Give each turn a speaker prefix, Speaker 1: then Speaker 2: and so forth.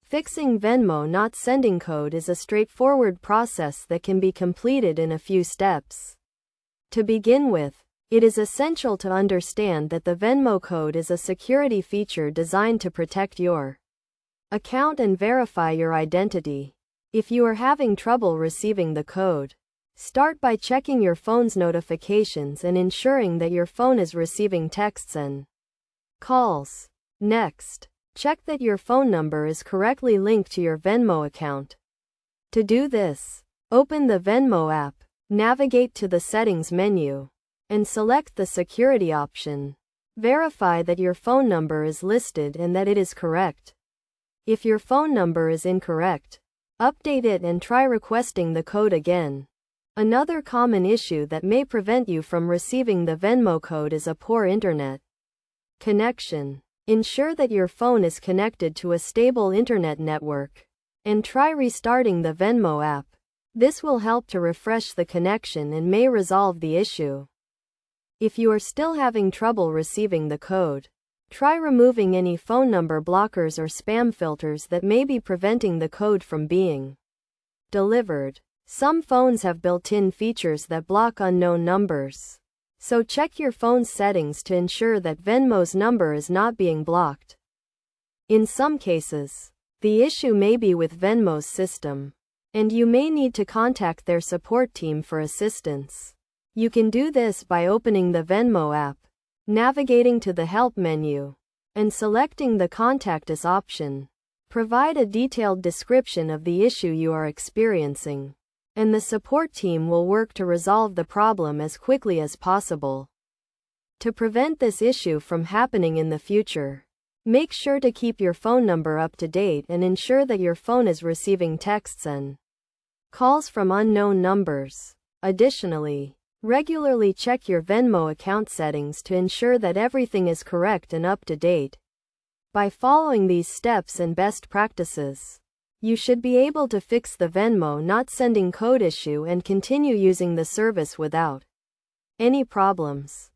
Speaker 1: Fixing Venmo not sending code is a straightforward process that can be completed in a few steps. To begin with, it is essential to understand that the Venmo code is a security feature designed to protect your account and verify your identity. If you are having trouble receiving the code, start by checking your phone's notifications and ensuring that your phone is receiving texts and calls. Next, check that your phone number is correctly linked to your Venmo account. To do this, open the Venmo app, navigate to the Settings menu, and select the Security option. Verify that your phone number is listed and that it is correct. If your phone number is incorrect, update it and try requesting the code again. Another common issue that may prevent you from receiving the Venmo code is a poor internet connection. Ensure that your phone is connected to a stable internet network, and try restarting the Venmo app. This will help to refresh the connection and may resolve the issue. If you are still having trouble receiving the code, try removing any phone number blockers or spam filters that may be preventing the code from being delivered. Some phones have built-in features that block unknown numbers, so check your phone's settings to ensure that Venmo's number is not being blocked. In some cases, the issue may be with Venmo's system, and you may need to contact their support team for assistance. You can do this by opening the Venmo app, navigating to the Help menu, and selecting the Contact Us option. Provide a detailed description of the issue you are experiencing, and the support team will work to resolve the problem as quickly as possible. To prevent this issue from happening in the future, make sure to keep your phone number up to date and ensure that your phone is receiving texts and calls from unknown numbers. Additionally, regularly check your Venmo account settings to ensure that everything is correct and up to date. By following these steps and best practices, you should be able to fix the Venmo not sending code issue and continue using the service without any problems.